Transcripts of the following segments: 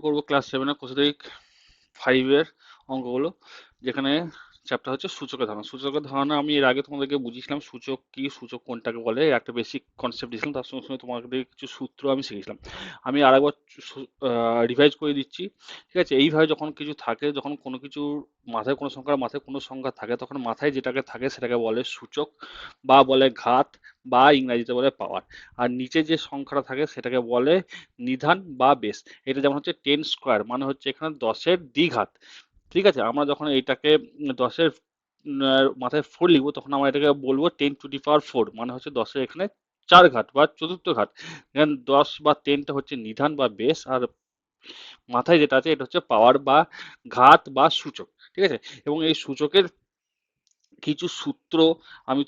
করবো ক্লাস 7-এর কোষাধিক 5-এর অঙ্কগুলো, যেখানে চ্যাপ্টার হচ্ছে সূচকের ধারণা। সূচকের ধারণা আমি এর আগে তোমাদেরকে বুঝিয়েছিলাম সূচক কি, সূচক কোনটাকে বলে, একটা বেসিক কনসেপ্ট দিয়েছিলাম। তার সঙ্গে সঙ্গে তোমাদের কিছু সূত্র আমি শিখেছিলাম। আমি আরেকবার রিভাইজ করে দিচ্ছি। ঠিক আছে, এইভাবে যখন কিছু থাকে, যখন কোনো কিছু মাথায় কোনো সংখ্যার মাথায় কোনো সংখ্যা থাকে, তখন মাথায় যেটাকে থাকে সেটাকে বলে সূচক বা বলে ঘাত বা ইংরাজিতে বলে পাওয়ার। আর নিচে যে সংখ্যাটা থাকে সেটাকে বলে নিধান বা বেস। এটা যেমন হচ্ছে 10 স্কোয়ার, মানে হচ্ছে এখানে 10-এর দ্বিঘাত। ঠিক আছে, আমরা যখন এইটাকে 10-এর মাথায় 4 লিখবো, তখন আমরা এটাকে বলবো 10⁴, মানে হচ্ছে 10-এর এখানে 4 ঘাত বা চতুর্থ ঘাত। এখানে 10 বা 10টা হচ্ছে নিধান বা বেস, আর মাথায় যেটা আছে এটা হচ্ছে পাওয়ার বা ঘাত বা সূচক। ঠিক আছে, এবং এই সূচকের কিছু সূত্র আমি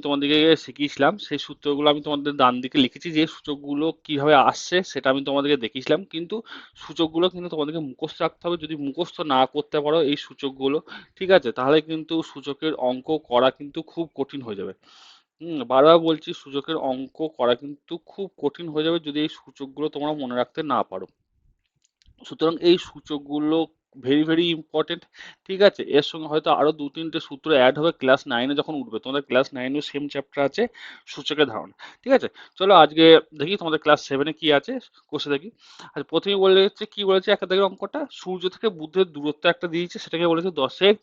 তোমাদেরকে শিখিয়েছিলাম। সেই সূত্রগুলো আমি তোমাদের ডান দিকে লিখেছি, যে সূচকগুলো কিভাবে আসছে সেটা আমি তোমাদেরকে দেখিয়েছিলাম। কিন্তু সূচকগুলো কিন্তু তোমাদেরকে মুখস্থ রাখতে হবে। যদি মুখস্থ না করতে পারো এই সূচকগুলো, ঠিক আছে, তাহলে কিন্তু সূচকের অঙ্ক করা কিন্তু খুব কঠিন হয়ে যাবে। বারবার বলছি, সূচকের অঙ্ক করা কিন্তু খুব কঠিন হয়ে যাবে যদি এই সূচকগুলো তোমরা মনে রাখতে না পারো। সুতরাং এই সূচকগুলো ভেরি ভেরি ইম্পর্টেন্ট। ঠিক আছে, এর সঙ্গে হয়তো আরো 2-3টে সূত্র অ্যাড হবে ক্লাস 9-এ যখন উঠবে। তোমাদের ক্লাস 9-এও সেম চ্যাপ্টার আছে সূচকের ধারণা। ঠিক আছে, চলো আজকে দেখি তোমাদের ক্লাস 7-এ কি আছে, কোষে দেখি। আচ্ছা, প্রথমে বলেছে কি বলেছে, একটা দেখে অঙ্কটা, সূর্য থেকে বুধের দূরত্ব একটা দিয়েছে, সেটাকে বলেছে 10-এর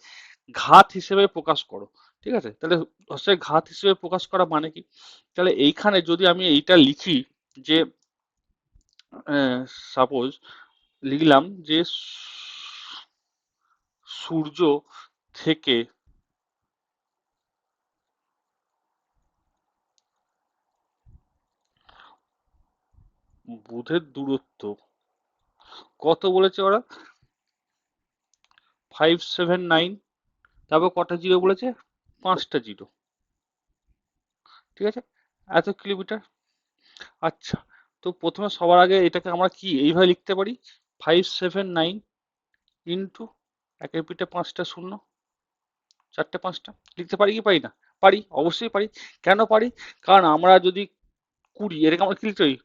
ঘাত হিসেবে প্রকাশ করো। ঠিক আছে, তাহলে 10-এর ঘাত হিসেবে প্রকাশ করা মানে কি? তাহলে এইখানে যদি আমি এইটা লিখি যে সাপোজ লিখলাম যে সূর্য থেকে বুধের দূরত্ব কত বলেছে ওরা, 579। তারপর কটা জিরো বলেছে, 5টা জিরো। ঠিক আছে, এত কিলোমিটার। আচ্ছা, তো প্রথমে সবার আগে এটাকে আমরা কি এইভাবে লিখতে পারি, 579 ইন্টু একের পিঠে 5টা শূন্য, 4টে 5টা। লিখতে পারি কি পারি না? পারি, অবশ্যই পারি। কেন পারি? কারণ আমরা যদি 20, এটাকে আমরা কি লিখতে পারি,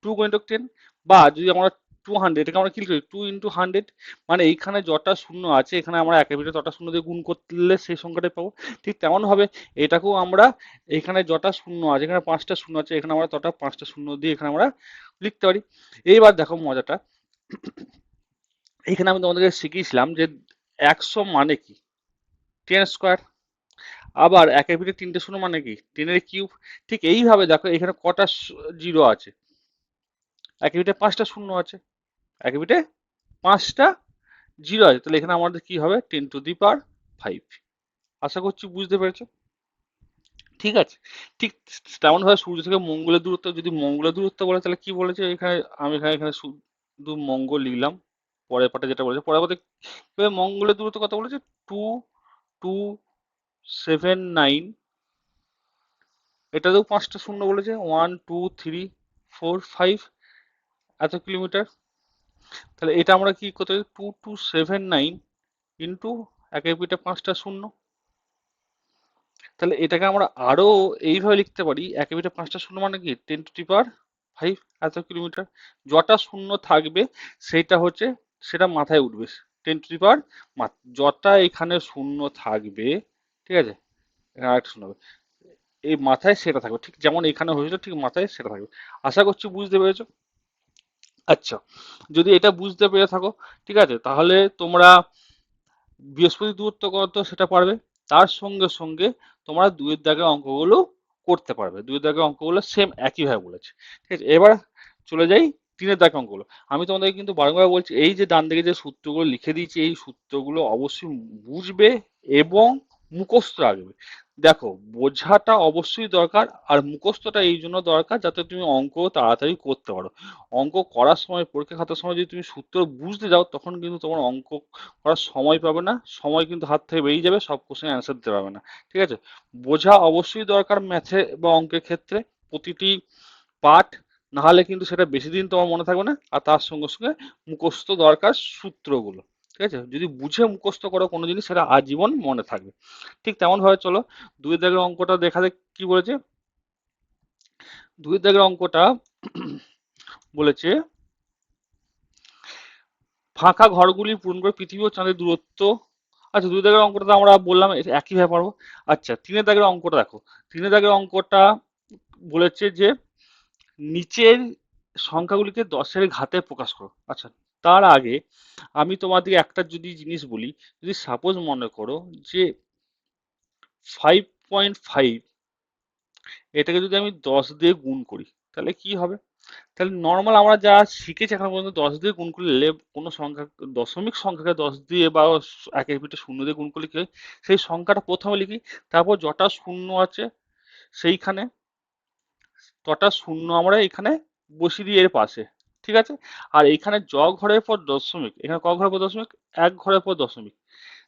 2 × 10। বা যদি আমরা 200, এটাকে আমরা কি লিখি, 2 × 100। মানে এইখানে যটা শূন্য আছে, এখানে আমরা একের ভিতরে তটা শূন্য দিয়ে গুণ করলে সেই সংখ্যাটাই পাবো। ঠিক তেমন ভাবে এটাকেও আমরা এখানে যটা শূন্য আছে, এখানে 5টা শূন্য আছে, এখানে আমরা তটা 5টা শূন্য দিয়ে এখানে আমরা লিখতে পারি। এইবার দেখো মজাটা, এখানে আমি তোমাদেরকে শিখিয়েছিলাম যে 100 মানে কি, 10 স্কোয়ার। আবার একের ভিতরে 3টে শূন্য মানে কি, 10-এর কিউব। ঠিক এইভাবে দেখো এখানে কটা জিরো আছে, একের ভিতরে 5টা শূন্য আছে, একের ভিতরে 5টা জিরো আছে। তাহলে এখানে আমাদের কি হবে, 10⁵। আশা করছি বুঝতে পেরেছো। ঠিক আছে, ঠিক তেমন ভাবে সূর্য থেকে মঙ্গলের দূরত্ব, যদি মঙ্গলের দূরত্ব বলে তাহলে কি বলেছে এখানে, আমি এখানে শুধু মঙ্গল লিখলাম। পরের পাটে যেটা বলেছে, পরের পাটে মঙ্গলের দূরত্ব কত বলেছে, 2279। এটাতেও 5টা শূন্য বলেছে, 1 2 3 4 5, এত কিলোমিটার। তাহলে এটা আমরা কি করতে পারি, 2279 ইন্টু একের পিঠে 5টা শূন্য। তাহলে এটাকে আমরা আরো এইভাবে লিখতে পারি, একের ভিতরে 5টা শূন্য মানে কি, 10⁵ এত কিলোমিটার। যটা শূন্য থাকবে সেটা হচ্ছে, সেটা মাথায় উঠবে, 10⁵। যটা এখানে শূন্য থাকবে, ঠিক আছে, এখানে আরেকটা শূন্য হবে, এই মাথায় সেটা থাকবে, ঠিক যেমন এখানে হয়েছিল ঠিক মাথায় সেটা থাকবে। আশা করছি বুঝতে পেরেছো। আচ্ছা, যদি এটা বুঝতে পেরে থাকো, ঠিক আছে, তাহলে তোমরা বৃহস্পতি দূরত্ব কত সেটা পারবে। তার সঙ্গে সঙ্গে তোমরা 2-এর দাগের অঙ্কগুলো করতে পারবে। 2-এর দাগের অঙ্কগুলো সেম একইভাবে বলেছে। ঠিক আছে, এবার চলে যাই 3-এর দাগের অঙ্কগুলো। আমি তোমাদেরকে কিন্তু বারবার বলছি, এই যে ডান দিকে যে সূত্রগুলো লিখে দিয়েছি, এই সূত্রগুলো অবশ্যই বুঝবে এবং মুখস্থ রাখবে। দেখো, বোঝাটা অবশ্যই দরকার, আর মুখস্থটা এই জন্য দরকার যাতে তুমি অঙ্ক তাড়াতাড়ি করতে পারো। অঙ্ক করার সময়, পরীক্ষা খাতার সময় যদি তুমি সূত্র বুঝতে যাও, তখন কিন্তু তোমার অঙ্ক করার সময় পাবে না, সময় কিন্তু হাত থেকে বেরিয়ে যাবে, সব কোশ্চেন অ্যান্সার দিতে পারবে না। ঠিক আছে, বোঝা অবশ্যই দরকার ম্যাথে বা অঙ্কের ক্ষেত্রে, প্রতিটি পার্ট। না হলে কিন্তু সেটা বেশি দিন তোমার মনে থাকবে না। আর তার সঙ্গে সঙ্গে মুখস্থ দরকার সূত্রগুলো। ঠিক আছে, যদি বুঝে মুখস্থ করো কোনো জিনিস, সেটা আজীবন মনে থাকবে। ঠিক তেমন ভাবে চলো 2-এর দাগের অঙ্কটা দেখা যাক কি বলেছে। 2-এর দাগের অঙ্কটা বলেছে ফাঁকা ঘরগুলি পূরণ করে পৃথিবী ও চাঁদের দূরত্ব। আচ্ছা, দুই দাগের অঙ্কটা তো আমরা বললাম এটা একইভাবে পারবো। আচ্ছা, তিনের দাগের অঙ্কটা দেখো। তিনের দাগের অঙ্কটা বলেছে যে নিচের সংখ্যাগুলিকে 10-এর ঘাতে প্রকাশ করো। আচ্ছা, তার আগে আমি তোমাদেরকে একটা যদি জিনিস বলি, যদি সাপোজ মনে করো যে 5.5 এটাকে যদি আমি 10 দিয়ে গুণ করি তাহলে কি হবে? তাহলে নর্মাল আমরা যা শিখেছি এখন পর্যন্ত 10 দিয়ে গুণ করলে কোনো সংখ্যা, দশমিক সংখ্যাকে 10 দিয়ে বা একের পিঠে শূন্য দিয়ে গুণ করলে কি হয়? সেই সংখ্যাটা প্রথমে লিখি, তারপর যটা শূন্য আছে সেইখানে তটা শূন্য আমরা এখানে বসিয়ে দিই এর পাশে। ঠিক আছে? আর এখানে ঘরের পর দশমিক, এখানে ঘরের পর দশমিক, এক ঘরের পর দশমিক,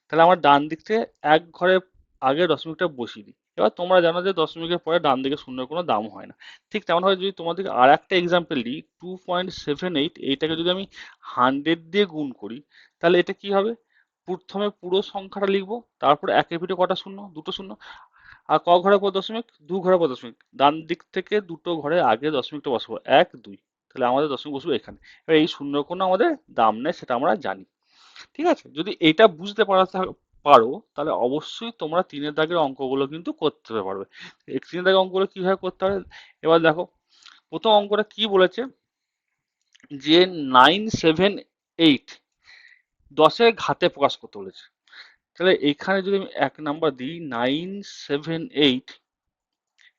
তাহলে আমার ডান দিক থেকে এক ঘরের আগে দশমিকটা বসিয়ে দিই। এবার তোমরা জানো যে দশমিকের পরে ডান দিকে শূন্যের কোনো দাম হয় না। ঠিক তেমনভাবে যদি তোমাদেরকে আর একটা এক্সাম্পল দিই, 2.78, এইটাকে যদি আমি 100 দিয়ে গুণ করি তাহলে এটা কি হবে? প্রথমে পুরো সংখ্যাটা লিখবো, তারপর একের পিঠে কটা শূন্য? দুটো শূন্য। আর ঘরের পর দশমিক? ঘরের পর দশমিক, ডান দিক থেকে দুটো ঘরের আগে দশমিকটা বসাবো, এক দুই, তাহলে আমাদের দশমিক বসবো এখানে। এবার এই শূন্যর কোনো আমাদের দাম নেই, সেটা আমরা জানি। ঠিক আছে? যদি এটা বুঝতে পারো তাহলে অবশ্যই তোমরা তিনের দাগের অঙ্কগুলো কিন্তু করতে পারবে। এই তিনের দাগের অঙ্কগুলো কিভাবে করতে হবে এবার দেখো। প্রথম অঙ্কটা কি বলেছে যে 978 10-এর ঘাতে প্রকাশ করতে বলেছে। তাহলে এখানে যদি আমি 1 নাম্বার দিই 978,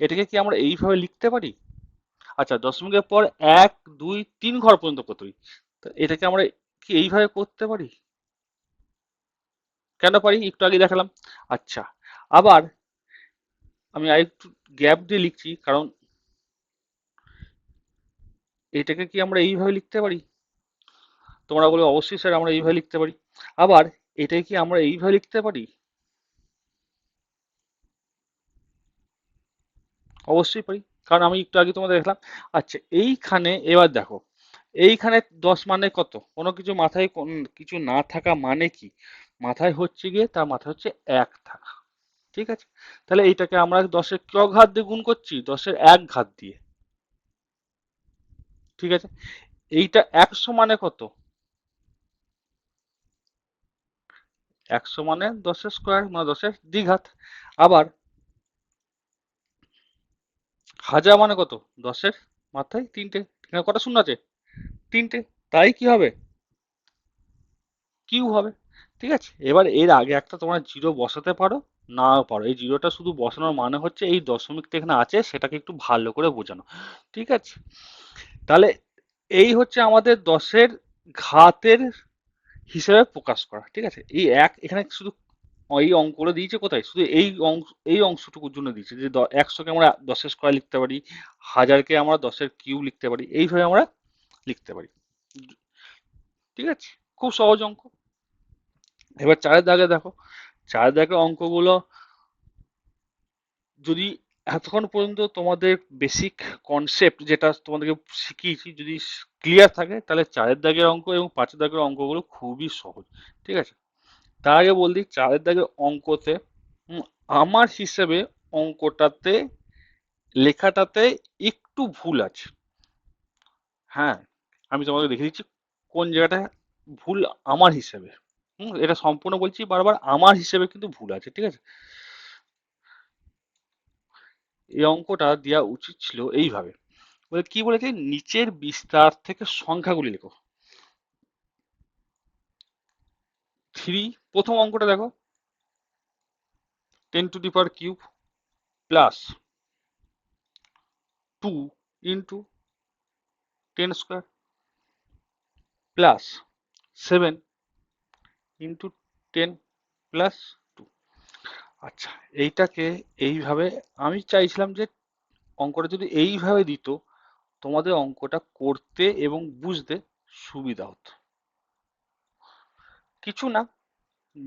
এটাকে কি আমরা এইভাবে লিখতে পারি? আচ্ছা, দশমিকের পর 1 2 3 ঘর পর্যন্ত করতে পারি, তো এটাকে আমরা কি এইভাবে করতে পারি? কেন পারি একটু আগে দেখালাম। আচ্ছা, আবার আমি আরেকটু গ্যাপ দিয়ে লিখছি, কারণ এটাকে কি আমরা এইভাবে লিখতে পারি? তোমরা বলে অবশ্যই স্যার আমরা এইভাবে লিখতে পারি। আবার এটাকে কি আমরা এইভাবে লিখতে পারি? অবশ্যই পারি, কারণ আমি একটু আগে তোমাদের দেখলাম। আচ্ছা, এইখানে এবার দেখো, এইখানে 10 মানে কত? কোনো কিছু মাথায় কিছু না থাকা মানে কি? মাথায় হচ্ছে গিয়ে, তার মাথায় হচ্ছে এক থাকা। ঠিক আছে? তাহলে এইটাকে আমরা 10-এর ক ঘাত দিয়ে গুণ করছি, 10-এর এক ঘাত দিয়ে। ঠিক আছে? এইটা 100 মানে কত? 100 মানে 10-এর স্কোয়ার, মানে 10-এর দ্বিঘাত। আবার 1000 মানে কত? 10-এর মাথায় তিনটে। এখানে কটা শূন্য আছে? তিনটে। তাই কি হবে? কিউ হবে। ঠিক আছে? এবার এর আগে একটা তোমরা জিরো বসাতে পারো, নাও পারো। এই জিরোটা শুধু বসানোর মানে হচ্ছে এই দশমিকটা এখানে আছে সেটাকে একটু ভালো করে বোঝানো। ঠিক আছে? তাহলে এই হচ্ছে আমাদের 10-এর ঘাতের হিসেবে প্রকাশ করা। ঠিক আছে? এই এক এখানে শুধু এই অঙ্কগুলো দিয়েছে কোথায়? শুধু এই অংশটুকুর জন্য দিয়েছে যে 100-কে আমরা 10-এর স্কয়ার লিখতে পারি, 1000-কে আমরা 10-এর কিউব লিখতে পারি, এইভাবে আমরা লিখতে পারি। ঠিক আছে? খুব সহজ অঙ্ক। এবার চারের দাগে দেখো, চারের দাগের অঙ্কগুলো যদি এতক্ষণ পর্যন্ত তোমাদের বেসিক কনসেপ্ট যেটা তোমাদেরকে শিখিয়েছি যদি ক্লিয়ার থাকে, তাহলে চারের দাগের অঙ্ক এবং পাঁচের দাগের অঙ্কগুলো খুবই সহজ। ঠিক আছে? তার আগে বলছি চারের দাগের অঙ্কতে আমার হিসেবে অঙ্কটাতে লেখাটাতে একটু ভুল আছে। হ্যাঁ, আমি তোমাকে দেখে দিচ্ছি কোন জায়গাটা ভুল আমার হিসেবে। এটা সম্পূর্ণ বলছি বারবার, আমার হিসেবে কিন্তু ভুল আছে। ঠিক আছে? এই অঙ্কটা দেওয়া উচিত ছিল এইভাবে, বলে কি বলেছে নিচের বিস্তার থেকে সংখ্যাগুলি লেখো। 3, প্রথম অঙ্কটা দেখো, 10⁻³ plus 2 into 10² plus 7 into 10 plus 2। আচ্ছা, এইটাকে এইভাবে আমি চাইছিলাম যে অঙ্কটা যদি এইভাবে দিত তোমাদের অঙ্কটা করতে এবং বুঝতে সুবিধা হতো। কিছু না,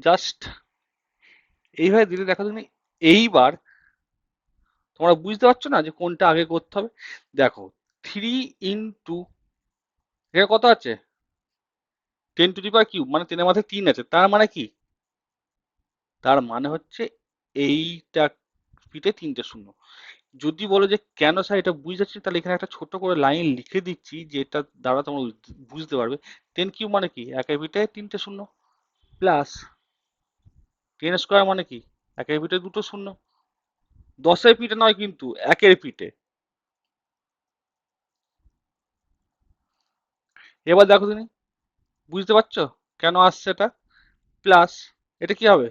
জাস্ট এইভাবে দিলে দেখো তুমি এইবার তোমরা বুঝতে পারছো না যে কোনটা আগে করতে হবে? দেখো, 3 ইন্টু এখানে কত আছে? 10⁻³ মানে 10-এর মাথায় 3 আছে, তার মানে কি? তার মানে হচ্ছে এইটা পিঠে তিনটে শূন্য। যদি বলো যে কেন স্যার এটা বুঝতে পারছি, তাহলে এখানে একটা ছোট করে লাইন লিখে দিচ্ছি, যেটা দ্বারা তোমরা বুঝতে পারবে। 10 কিউব মানে কি, একের পিঠে 3টে শূন্য, প্লাস 10 স্কোয়ার মানে কি, একের পিঠে 2টো শূন্য। 10-এর পিঠে নয় কিন্তু, একের পিঠে। এবার দেখো তুমি, বুঝতে পারছো কেন আসছে এটা? প্লাস এটা কি হবে,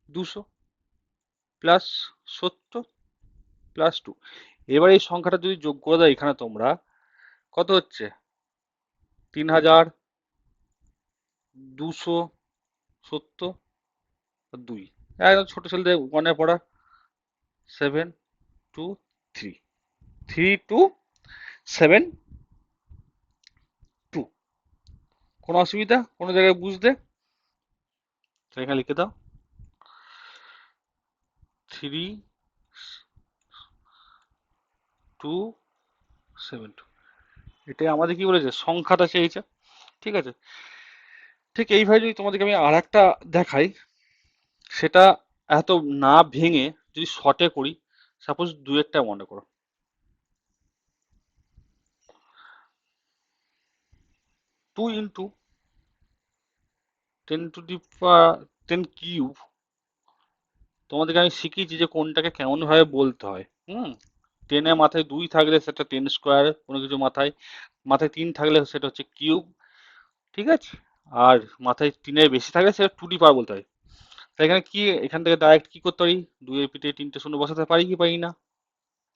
200 প্লাস 70 প্লাস 2। এবার এই সংখ্যাটা যদি যোগ করে দাও এখানে তোমরা, কত হচ্ছে, 3270 একদম ছোট ছেলেদের মনে পড়া, 723, 3272। কোনো অসুবিধা কোনো জায়গায় বুঝতে? তো এখানে লিখে দাও 3272। এটাই আমাদের কি বলেছে, সংখ্যাটা চেয়েছে। ঠিক আছে, ঠিক এইভাবে যদি তোমাদেরকে আমি আর একটা দেখাই, সেটা এত না ভেঙে যদি শর্টে করি, সাপোজ দুয়েরটা মনে করো, 2 × 10^10 কিউব। তোমাদেরকে আমি শিখিয়েছি যে কোনটাকে কেমন ভাবে বলতে হয়। হুম, 10-এর মাথায় 2 থাকলে সেটা 10 স্কোয়ার, কোনো কিছু মাথায় মাথায় 3 থাকলে সেটা হচ্ছে কিউব। ঠিক আছে, আর মাথায় 3-এর বেশি থাকলে সেটা 2 দি পাওয়ার বলতে হয়। তাই এখানে কি, এখান থেকে ডাইরেক্ট কি করতে পারি, 2-এর পিঠে 3টে শূন্য বসাতে পারি কি পারি না?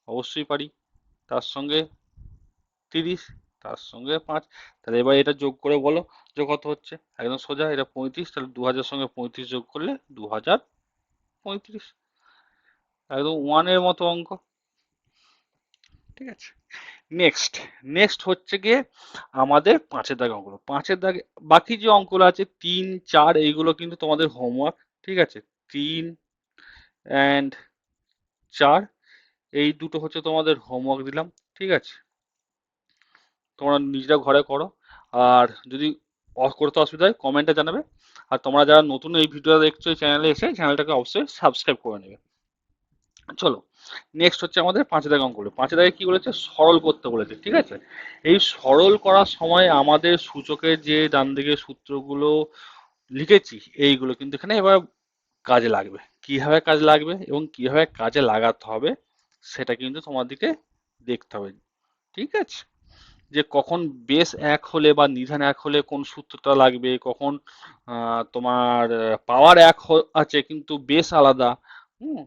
অবশ্যই পারি। তার সঙ্গে 30, তার সঙ্গে 5। তাহলে এবার এটা যোগ করে বলো যে কত হচ্ছে, একদম সোজা, এটা 35, তাহলে 2000 সঙ্গে 35 যোগ করলে 2035। একদম ওয়ানের মতো অঙ্ক। ঠিক আছে, নেক্সট, নেক্সট হচ্ছে গিয়ে আমাদের 5-এর দাগে অঙ্কগুলো। 5-এর দাগে বাকি যে অঙ্কগুলো আছে 3, 4, এইগুলো কিন্তু তোমাদের হোমওয়ার্ক। ঠিক আছে, 3 অ্যান্ড 4 এই দুটো হচ্ছে তোমাদের হোমওয়ার্ক দিলাম। ঠিক আছে, তোমরা নিজেরা ঘরে করো। আর যদি করতে অসুবিধা হয় কমেন্টে জানাবে। আর তোমরা যারা নতুন এই ভিডিও দেখছো এই চ্যানেলে এসে, চ্যানেলটাকে অবশ্যই সাবস্ক্রাইব করে নেবে। চলো, নেক্সট হচ্ছে আমাদের 5 দাগে অঙ্ক। 5 দাগে কি বলেছে, সরল করতে বলেছে। ঠিক আছে, এই সরল করার সময় আমাদের সূচকের যে ডান দিকে সূত্রগুলো লিখেছি, এইগুলো কিন্তু এখানে এবার কাজে লাগবে। কিভাবে কাজে লাগবে এবং কিভাবে কাজে লাগাতে হবে সেটা কিন্তু তোমাদেরকে দেখতে হবে। ঠিক আছে, যে কখন বেস 1 হলে বা নিধান 1 হলে কোন সূত্রটা লাগবে, কখন তোমার পাওয়ার 1 আছে কিন্তু বেস আলাদা, হুম,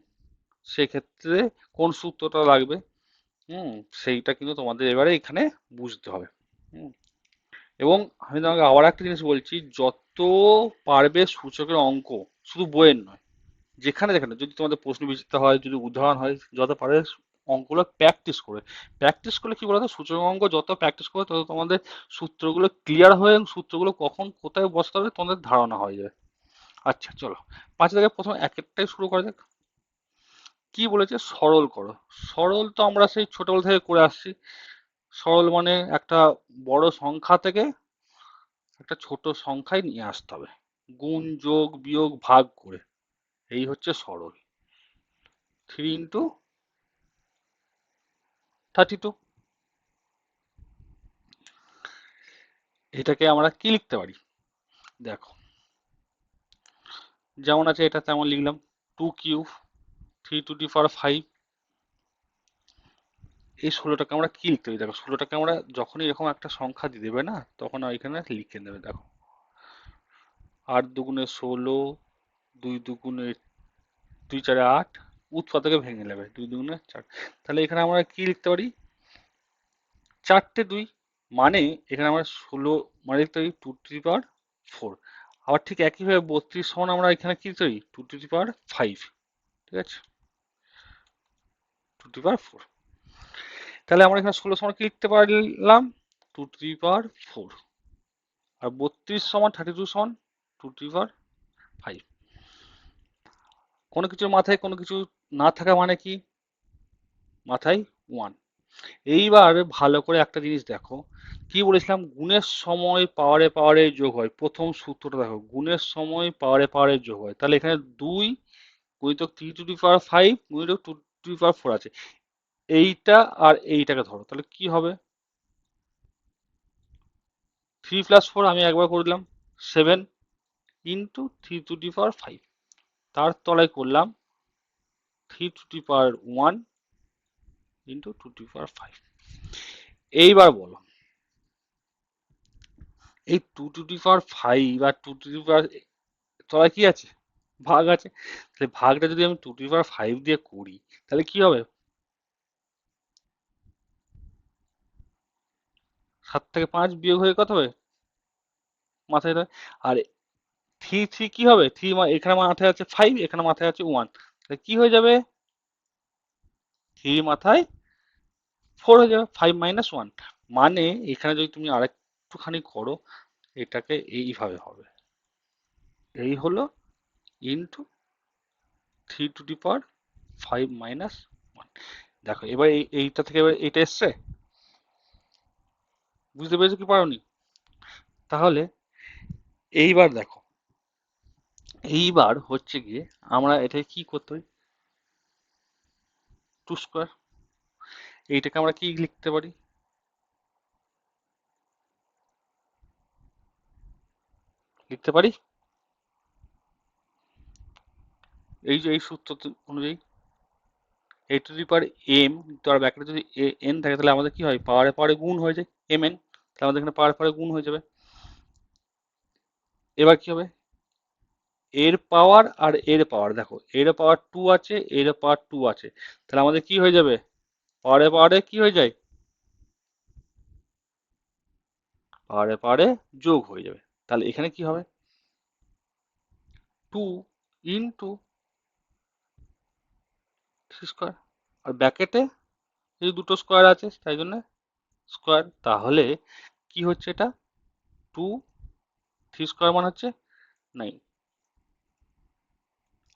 সেক্ষেত্রে কোন সূত্রটা লাগবে, হুম, সেইটা কিন্তু তোমাদের এবারে এখানে বুঝতে হবে। হুম, এবং আমি তোমাকে আবার একটা জিনিস বলছি, যত পারবে সূচকের অঙ্ক, শুধু বইয়ের নয়, যেখানে যেখানে যদি তোমাদের প্রশ্ন বিচিত্র হয়, যদি উদাহরণ হয়, যত পারে অঙ্কগুলো প্র্যাকটিস করে, প্র্যাকটিস করলে কি বলতো, সূচক অঙ্ক যত প্র্যাকটিস করে তত তোমাদের সূত্রগুলো ক্লিয়ার হয়ে, এবং সূত্রগুলো কখন কোথায় বসতে হবে তোমাদের ধারণা হয়ে যায়। আচ্ছা চলো, 5 থেকে প্রথম এক একটাই শুরু করা যাক। কি বলেছে, সরল করো। সরল তো আমরা সেই ছোটবেলা থেকে করে আসছি। সরল মানে একটা বড় সংখ্যা থেকে একটা ছোট সংখ্যায় নিয়ে আসতে হবে, গুণ যোগ বিয়োগ ভাগ করে। এই হচ্ছে সরল। 3 × 32, এটাকে আমরা কি লিখতে পারি, দেখো, যেমন আছে এটা তেমন লিখলাম, 2 কিউব 3^5। এই 16টাকে আমরা কি লিখতে পারি, দেখো 16টাকে আমরা যখনই এরকম একটা সংখ্যা দিয়ে দেবে না, তখন এখানে লিখে নেবে। দেখো, 8 × 2 = 16, 2 × 2 = 2 × 4 = 8, উৎপাদকে ভেঙে নেবে, 2 × 2 = 4। তাহলে এখানে আমরা কি লিখতে পারি, 4টে 2, মানে এখানে আমরা 16 মানে লিখতে পারি 2^4। আবার ঠিক একইভাবে 32 সমান আমরা এখানে কি লিখতে পারি, 2^5। ঠিক আছে, 2^4। তাহলে আমরা এখানে 16 সমান কি লিখতে পারলাম, 2^4। আর 32 সমান 32 সমান 2^5। কোনো কিছুর মাথায় কোনো কিছু না থাকা মানে কি, মাথায় 1। এইবার ভালো করে একটা জিনিস দেখো, কি বলেছিলাম, গুণের সময় পাওয়ারে পাওয়ারে যোগ হয়। প্রথম সূত্রটা দেখো, গুণের সময় পাওয়ারে পাওয়ারে যোগ হয়। তাহলে এখানে 2 × 3^5 × টু দি পাওয়ার 4 আছে। এইটা আর এইটাকে ধরো, তাহলে কি হবে? 3 + 4 আমি একবার করলাম 7 ইন্টু 3^5, তার তলায় করলাম 3^1 ইন্টু 2^5। এইবার বলো, এই 2^5 আর 2^, তলায় কি আছে? ভাগ আছে। তাহলে ভাগটা যদি আমি 2^5 দিয়ে করি, তাহলে কি হবে? 7 থেকে 5 বিয়োগ হয়ে কত হবে? মাথায় দেয়। আর থ্রি থ্রি কি হবে? থ্রি, এখানে মাথায় আছে 5, এখানে মাথায় আছে 1, তাহলে কি হয়ে যাবে? 3 মাথায় 4 হয়ে যাবে, 5 - 1। মানে এখানে যদি তুমি আরেকটুখানি করো, এটাকে এইভাবে হবে, এই হলো ইন্টু 3^5 - 1। দেখো এবার এইটা থেকে এবার এইটা এসছে, বুঝতে পেরেছো কি পারোনি? তাহলে এইবার দেখো, এইবার হচ্ছে গিয়ে আমরা এটাকে কি করতে পারি? 2^, এইটাকে আমরা কি লিখতে পারি? লিখতে পারি এই যে এই সূত্র অনুযায়ী, a^m, তার ব্যাকেটে যদি n থাকে, তাহলে আমাদের কি হয়? পাওয়ারে পাওয়ারে গুণ হয়ে যায় mn, তাহলে আমাদের এখানে পাওয়ারে পাওয়ারে গুণ হয়ে যাবে। এবার কি হবে? এর পাওয়ার আর এর পাওয়ার, দেখো এর পাওয়ার 2 আছে, এর পাওয়ার 2 আছে, তাহলে আমাদের কি হয়ে যাবে? পাওয়ারে পাওয়ারে কি হয়ে যায়? পাওয়ারে পাওয়ারে যোগ হয়ে যাবে। তাহলে এখানে কি হবে? 2 ইন্টু 3^, আর ব্যাকেটে এই দুটো স্কোয়ার আছে তাই জন্য স্কোয়ার। তাহলে কি হচ্ছে এটা? 2, 3² মানে হচ্ছে 9,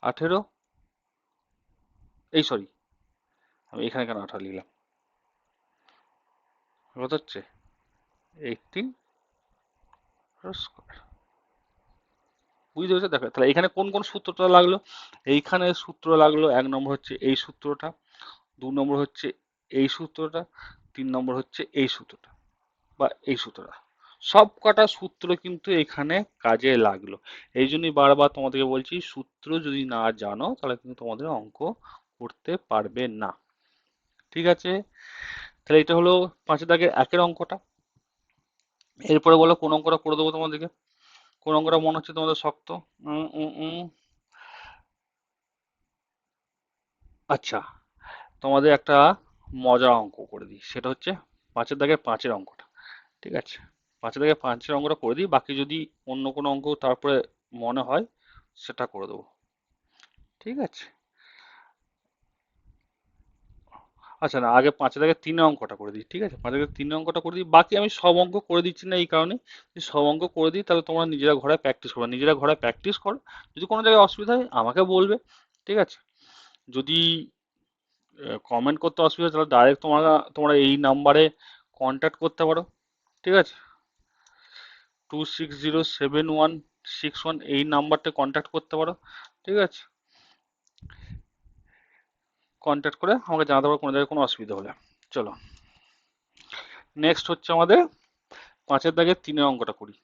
18, এই সরি, আমি এখানে কেন 18 লিখলাম? কত হচ্ছে? 18 স্কোয়ার। বুঝতে পেরেছো? দেখো তাহলে এখানে কোন কোন সূত্রটা লাগলো? এইখানে সূত্র লাগলো, 1 নম্বর হচ্ছে এই সূত্রটা, 2 নম্বর হচ্ছে এই সূত্রটা, 3 নম্বর হচ্ছে এই সূত্রটা বা এই সূত্রটা। সব কটা সূত্র কিন্তু এখানে কাজে লাগলো। এই জন্যই বারবার তোমাদেরকে বলছি, সূত্র যদি না জানো তাহলে কিন্তু তোমাদের অঙ্ক করতে পারবে না। ঠিক আছে? তাহলে এটা হলো 5 দাগের 1-এর অঙ্কটা। এরপরে বলো কোন অঙ্কটা করে দেবো তোমাদেরকে? কোন অঙ্কটা মনে হচ্ছে তোমাদের শক্ত? উম, উম, উম। আচ্ছা, তোমাদের একটা মজার অঙ্ক করে দিই, সেটা হচ্ছে 5-এর দাগের 5-এর অঙ্কটা। ঠিক আছে, 5-এর দাগের 5-এর অঙ্কটা করে দিই, বাকি যদি অন্য কোনো অঙ্ক তারপরে মনে হয় সেটা করে দেবো। ঠিক আছে। আচ্ছা না, আগে 5-এর দাগের 3-এর অঙ্কটা করে দিই। ঠিক আছে, 5-এর দাগের 3-এর অঙ্কটা করে দিই, বাকি আমি সব অঙ্ক করে দিচ্ছি না এই কারণে, যে সব অঙ্ক করে দিই তাহলে তোমরা নিজেরা ঘরে প্র্যাকটিস করো, নিজেরা ঘরে প্র্যাকটিস করো। যদি কোনো জায়গায় অসুবিধা হয় আমাকে বলবে। ঠিক আছে, যদি কমেন্ট করতে অসুবিধা হয় তাহলে ডাইরেক্ট তোমরা তোমরা এই নাম্বারে কন্ট্যাক্ট করতে পারো। ঠিক আছে, 26071661, এই নাম্বারটা কন্ট্যাক্ট করতে পারো। ঠিক আছে, কন্ট্যাক্ট করে আমাকে জানাতে পারো কোনো জায়গায় কোনো অসুবিধা হলে। চলো, নেক্সট হচ্ছে আমাদের 5-এর দাগের 3-এর অঙ্কটা করি।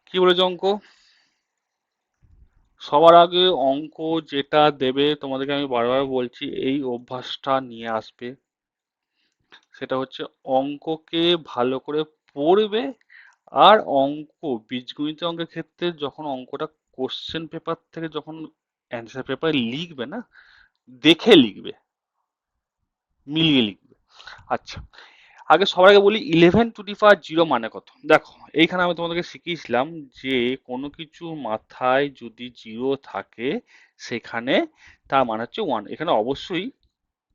কি বলেছে অঙ্ক? সবার আগে অঙ্ক যেটা দেবে তোমাদেরকে আমি বারবার বলছি, এই অভ্যাসটা নিয়ে আসবে। সেটা হচ্ছে অঙ্ককে ভালো করে পড়বে, আর অঙ্ক, বীজগণিত অঙ্কের ক্ষেত্রে যখন অঙ্কটা কোশ্চেন পেপার থেকে যখন অ্যান্সার পেপারে লিখবে না, দেখে লিখবে, মিলিয়ে লিখবে। আচ্ছা, আগে সবার আগে বলি 11^0 মানে কত। দেখো এইখানে আমি তোমাদেরকে শিখিয়েছিলাম যে কোনো কিছু মাথায় যদি 0 থাকে, সেখানে তার মানে হচ্ছে 1। এখানে অবশ্যই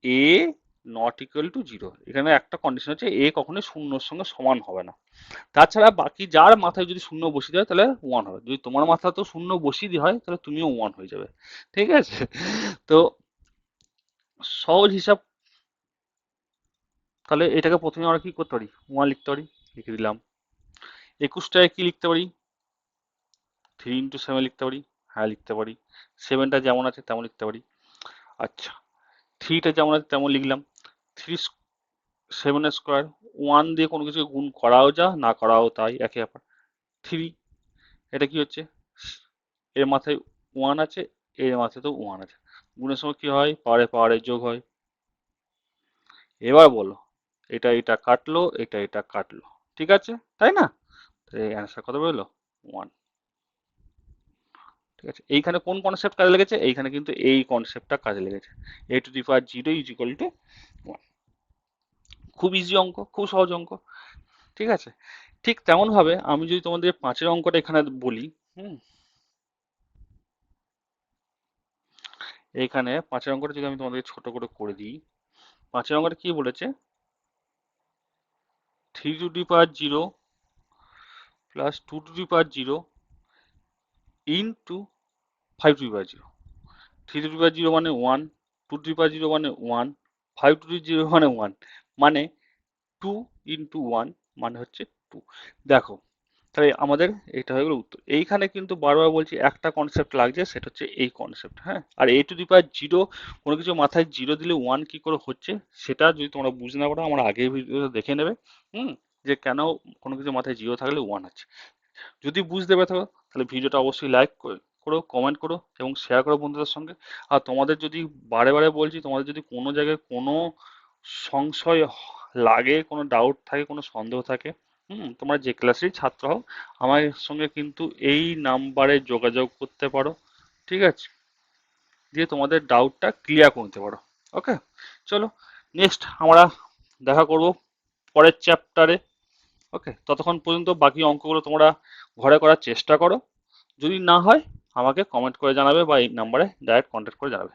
a ≠ 0, এখানে একটা কন্ডিশন হচ্ছে a কখনোই শূন্যর সঙ্গে সমান হবে না। তাছাড়া বাকি যার মাথায় যদি শূন্য বসিয়ে দেয় তাহলে 1 হবে, যদি তোমার মাথা তো শূন্য বসিয়ে দেওয়া হয় তাহলে তুমিও 1 হয়ে যাবে। ঠিক আছে, তো সহজ হিসাব, তাহলে এটাকে প্রথমে আমরা কি করতে পারি? 1 লিখতে পারি, লিখে দিলাম। 21টায় কি লিখতে পারি? 3 × 7 লিখতে পারি। হ্যাঁ লিখতে পারি। 7টা যেমন আছে তেমন লিখতে পারি। আচ্ছা, 3টা যেমন আছে তেমন লিখলাম। 7 স্কোয়ার, 1 দিয়ে কোনো কিছু গুণ করাও যা, না করাও তাই, একই ব্যাপার। 3, এটা কি হচ্ছে, এর মাথায় 1 আছে, এর মাথায় তো 1 আছে, গুণের সময় কি হয়, পাওয়ারে পাওয়ারে যোগ হয়। এবার বলো, এটা এটা কাটলো, এটা এটা কাটলো, ঠিক আছে, তাই না? এই অ্যান্সার কত বেরোলো? 1। ঠিক আছে, এইখানে কোন কনসেপ্ট কাজে লেগেছে? এইখানে কিন্তু এই কনসেপ্টটা কাজে লেগেছে। a⁴ 0 is equal to 1। খুব ইজি অঙ্ক, খুব সহজ অঙ্ক। ঠিক আছে, ঠিক তেমন ভাবে আমি যদি তোমাদের 5-এর অঙ্কটা এখানে বলি, হুম, এইখানে 5-এর অঙ্কটা যদি আমি তোমাদের ছোট করে করে দিই, 5-এর অঙ্কটা কি বলেছে, 3 to the power 0 plus 2 to the power 0 into 5 to the power 0। 3 to the power 0 মানে 1, 2 টু দি পাওয়ার 0 মানে 1, 5 টু দি 0 মানে 1, মানে 2 × 1 মানে হচ্ছে 2। দেখো, তাহলে আমাদের এটা হয়ে গেল উত্তর। এইখানে কিন্তু বারবার বলছি একটা কনসেপ্ট লাগছে, সেটা হচ্ছে এই কনসেপ্ট, হ্যাঁ। আর a⁴ কোনো কিছু মাথায় 0 দিলে 1 কি করে হচ্ছে, সেটা যদি তোমরা বুঝতে না পারো আমার আগের ভিডিও দেখে নেবে, হুম, যে কেন কোনো কিছু মাথায় 0 থাকলে 1 আছে। যদি বুঝতে পেরে থাকো তাহলে ভিডিওটা অবশ্যই লাইক করো, কমেন্ট করো এবং শেয়ার করো বন্ধুদের সঙ্গে। আর তোমাদের যদি, বারে বারে বলছি, তোমাদের যদি কোনো জায়গায় কোনো সংশয় লাগে, কোনো ডাউট থাকে, কোনো সন্দেহ থাকে, তোমরা যে ক্লাসেরই ছাত্র হও, আমার সঙ্গে কিন্তু এই নাম্বারে যোগাযোগ করতে পারো। ঠিক আছে, দিয়ে তোমাদের ডাউটটা ক্লিয়ার করে নিতে পারো। ওকে, চলো নেক্সট আমরা দেখা করব পরের চ্যাপ্টারে। ওকে, ততক্ষণ পর্যন্ত বাকি অঙ্কগুলো তোমরা ঘরে করার চেষ্টা করো। যদি না হয় আমাকে কমেন্ট করে জানাবে বা এই নাম্বারে ডাইরেক্ট কন্ট্যাক্ট করে জানাবে।